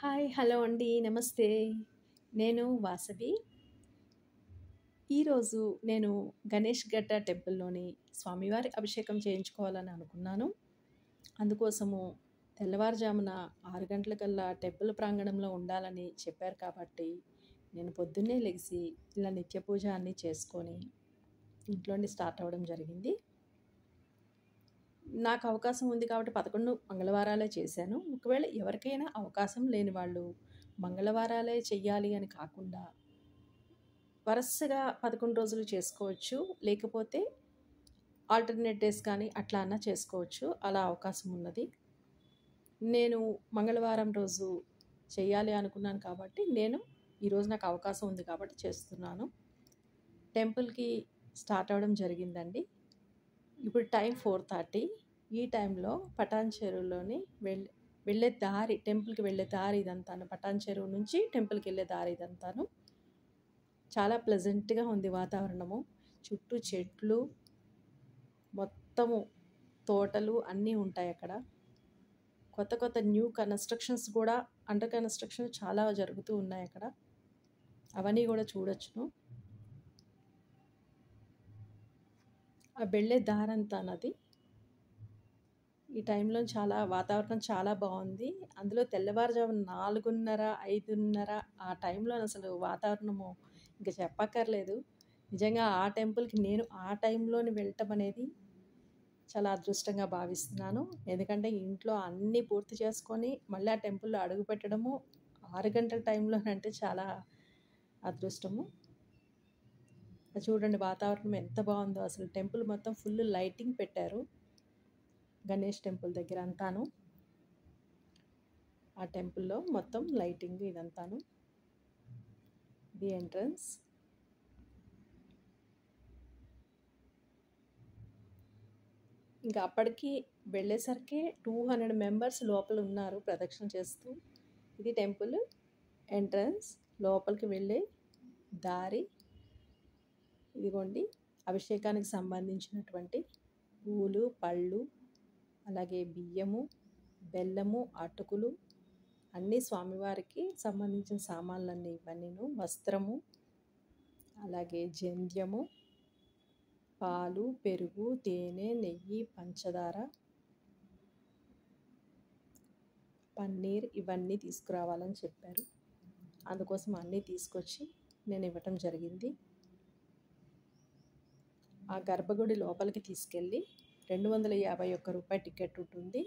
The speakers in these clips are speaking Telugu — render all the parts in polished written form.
హాయ్! హలో అండి. నమస్తే. నేను వాసవి. ఈరోజు నేను గణేష్ ఘట్ట టెంపుల్‌లోని స్వామివారి అభిషేకం చేయించుకోవాలని అనుకున్నాను. అందుకోసము తెల్లవారుజామున 6 గంటలకల్లా టెంపుల్ ప్రాంగణంలో ఉండాలని చెప్పారు కాబట్టి, నేను పొద్దున్నే లెగిసి ఇలా నిత్య పూజ అన్నీ చేసుకొని ఇంట్లోండి స్టార్ట్ అవ్వడం జరిగింది. నాకు అవకాశం ఉంది కాబట్టి 11 మంగళవారాలే చేశాను. ఒకవేళ ఎవరికైనా అవకాశం లేని వాళ్ళు మంగళవారాలే చెయ్యాలి అని కాకుండా వరసగా 11 రోజులు చేసుకోవచ్చు. లేకపోతే ఆల్టర్‌నేట్ డేస్ కానీ అట్లా అన్నా చేసుకోవచ్చు. అలా అవకాశం ఉన్నది. నేను మంగళవారం రోజు చెయ్యాలి అనుకున్నాను కాబట్టి ఈరోజు నాకు అవకాశం ఉంది కాబట్టి చేస్తున్నాను. టెంపుల్‌కి స్టార్ట్ అవ్వడం జరిగిందండి. ఇప్పుడు టైం 4:30. ఈ టైంలో పటాన్ చెరువులోని వెళ్ళే దారి, టెంపుల్‌కి వెళ్ళే దారి ఇదంతాను. పటాన్ చెరువు నుంచి టెంపుల్‌కెళ్ళే దారి ఇదంతాను. చాలా ప్లెజెంట్‌గా ఉంది వాతావరణము. చుట్టూ చెట్లు, మొత్తము తోటలు అన్నీ ఉంటాయక్కడ. కొత్త కొత్త న్యూ కన్‌స్ట్రక్షన్స్ కూడా అండర్ కన్‌స్ట్రక్షన్ చాలా జరుగుతూ ఉన్నాయక్కడ. అవన్నీ గూడా చూడొచ్చును. ఆ వెళ్ళే దారంతానది. ఈ టైంలో వాతావరణం చాలా బావుంది. అందులో తెల్లవారుజామున 4:30, 5:30 ఆ టైంలో అసలు వాతావరణము ఇంక చెప్పక్కర్లేదు. నిజంగా ఆ టెంపుల్‌కి నేను ఆ టైంలోని వెళ్ళటం అనేది చాలా అదృష్టంగా భావిస్తున్నాను. ఎందుకంటే ఇంట్లో అన్నీ పూర్తి చేసుకొని మళ్ళీ ఆ టెంపుల్‌లో అడుగుపెట్టడము 6 గంటల టైంలోనంటే చాలా అదృష్టము. చూడండి వాతావరణం ఎంత బావుందో అసలు. టెంపుల్ మొత్తం ఫుల్ లైటింగ్ పెట్టారు. గణేష్ టెంపుల్ దగ్గర అంతాను. ఆ టెంపుల్‌లో మొత్తం లైటింగ్ ఇదంతాను. ఇది ఎంట్రన్స్. ఇంకా అప్పటికి వెళ్ళేసరికే 200 మెంబర్స్ లోపల ఉన్నారు ప్రదక్షిణ చేస్తూ. ఇది టెంపుల్ ఎంట్రన్స్. లోపలికి వెళ్ళే దారి. ఇదిగోండి అభిషేకానికి సంబంధించినటువంటి పూలు, పళ్ళు, అలాగే బియ్యము, బెల్లము, అటుకులు అన్నీ స్వామివారికి సంబంధించిన సామాన్లన్నీ ఇవన్నీను. వస్త్రము, అలాగే జంధ్యము, పాలు, పెరుగు, తేనె, నెయ్యి, పంచదార, పన్నీర్ ఇవన్నీ తీసుకురావాలని చెప్పారు. అందుకోసం అన్నీ తీసుకొచ్చి నేను ఇవ్వటం జరిగింది. ఆ గర్భగుడి లోపలికి తీసుకెళ్ళి రూ. 251 టికెట్ ఉంటుంది.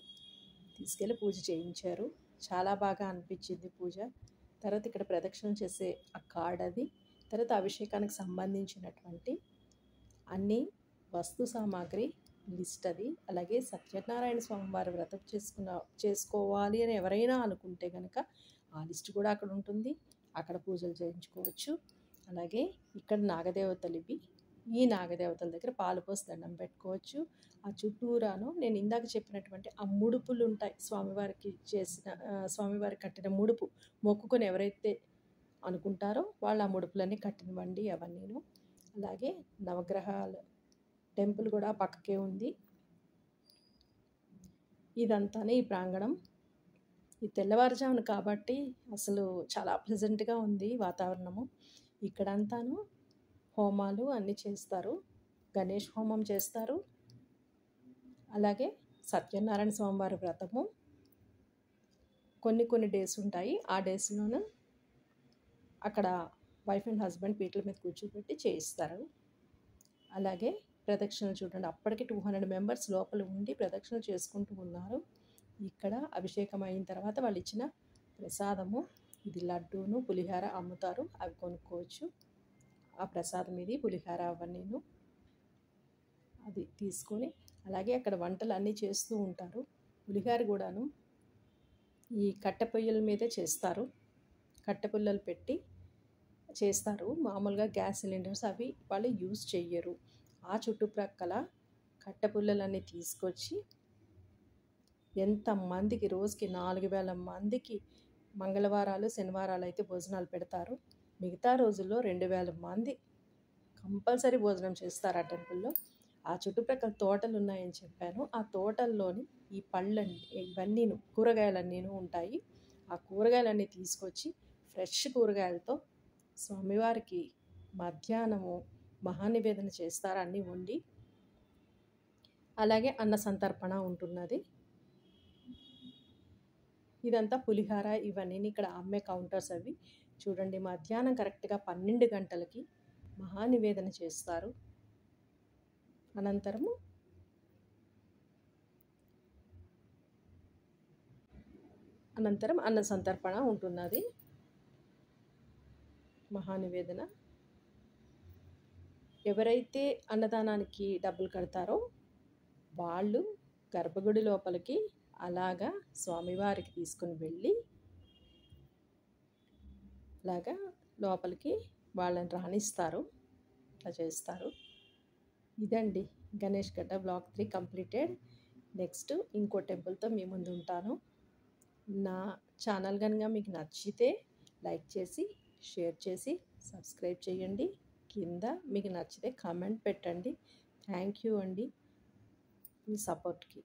తీసుకెళ్ళి పూజ చేయించారు. చాలా బాగా అనిపించింది పూజ. తర్వాత ఇక్కడ ప్రదక్షిణ చేసే ఆ కార్డ్ అది. తర్వాత అభిషేకానికి సంబంధించినటువంటి అన్ని వస్తు సామాగ్రి లిస్ట్ అది. అలాగే సత్యనారాయణ స్వామి వారి వ్రతం చేసుకోవాలి అని ఎవరైనా అనుకుంటే గనక ఆ లిస్ట్ కూడా అక్కడ ఉంటుంది. అక్కడ పూజలు చేయించుకోవచ్చు. అలాగే ఇక్కడ నాగదేవతలు ఇవి. ఈ నాగదేవతల దగ్గర పాలు పోసి దండం పెట్టుకోవచ్చు. ఆ చుట్టూరాను నేను ఇందాక చెప్పినటువంటి ఆ ముడుపులు ఉంటాయి. స్వామివారికి కట్టిన ముడుపు మొక్కుకొని ఎవరైతే అనుకుంటారో వాళ్ళు ఆ ముడుపులన్నీ కట్టినవండి అవన్నీను. అలాగే నవగ్రహాల టెంపుల్ కూడా పక్కకే ఉంది. ఇదంతానే ఈ ప్రాంగణం. ఈ తెల్లవారుజామున కాబట్టి అసలు చాలా ప్లెజెంట్‌గా ఉంది వాతావరణము. ఇక్కడంతాను హోమాలు అన్నీ చేస్తారు. గణేష్ హోమం చేస్తారు. అలాగే సత్యనారాయణ స్వామి వారి వ్రతము కొన్ని డేస్ ఉంటాయి. ఆ డేస్‌లోను అక్కడ వైఫ్ అండ్ హస్బెండ్ పీటల మీద కూర్చోబెట్టి చేయిస్తారు. అలాగే ప్రదక్షిణలు చూడండి. అప్పటికి 200 మెంబర్స్ లోపల ఉండి ప్రదక్షిణ చేసుకుంటూ ఉన్నారు. ఇక్కడ అభిషేకం అయిన తర్వాత వాళ్ళు ఇచ్చిన ప్రసాదము ఇది లడ్డూను, పులిహార అమ్ముతారు. అవి కొనుక్కోవచ్చు. ఆ ప్రసాదం ఇది పులిహార అవన్నీను. అది తీసుకొని అలాగే అక్కడ వంటలు అన్నీ చేస్తూ ఉంటారు. పులిహార కూడాను ఈ కట్టె పొయ్యల మీదే చేస్తారు. కట్టె పుల్లలు పెట్టి చేస్తారు. మామూలుగా గ్యాస్ సిలిండర్స్ అవి వాళ్ళు యూజ్ చెయ్యరు. ఆ చుట్టుప్రక్కల కట్టె పుల్లలన్నీ తీసుకొచ్చి ఎంతమందికి రోజుకి 4000 మందికి మంగళవారాలు, శనివారాలు అయితే భోజనాలు పెడతారు. మిగతా రోజుల్లో 2000 మంది కంపల్సరీ భోజనం చేస్తారు ఆ టెంపుల్‌లో. ఆ చుట్టుప్రక్కల తోటలు ఉన్నాయని చెప్పాను. ఆ తోటల్లోని ఈ పళ్ళన్నీ ఇవన్నీను కూరగాయలన్నీను ఉంటాయి. ఆ కూరగాయలన్నీ తీసుకొచ్చి ఫ్రెష్ కూరగాయలతో స్వామివారికి మధ్యాహ్నము మహానివేదన చేస్తారు, అన్నీ వండి. అలాగే అన్న సంతర్పణ ఉంటున్నది. ఇదంతా పులిహార ఇవన్నీ ఇక్కడ అమ్మే కౌంటర్స్ అవి. చూడండి, మధ్యాహ్నం కరెక్ట్గా 12 గంటలకి మహానివేదన చేస్తారు. అనంతరము అన్న సంతర్పణ ఉంటున్నది. మహానివేదన ఎవరైతే అన్నదానానికి డబ్బులు కడతారో వాళ్ళు గర్భగుడి లోపలికి అలాగా స్వామివారికి తీసుకుని వెళ్ళి అలాగా లోపలికి వాళ్ళని రాణిస్తారు. అట్లా చేస్తారు. ఇదండి గణేష్ గడ్డ బ్లాగ్ 3 కంప్లీటెడ్. నెక్స్ట్ ఇంకో టెంపుల్తో మీ ముందు ఉంటాను. నా ఛానల్ కనుక మీకు నచ్చితే లైక్ చేసి, షేర్ చేసి, సబ్స్క్రైబ్ చేయండి. కింద మీకు నచ్చితే కామెంట్ పెట్టండి. థ్యాంక్ యూ అండి మీ సపోర్ట్కి.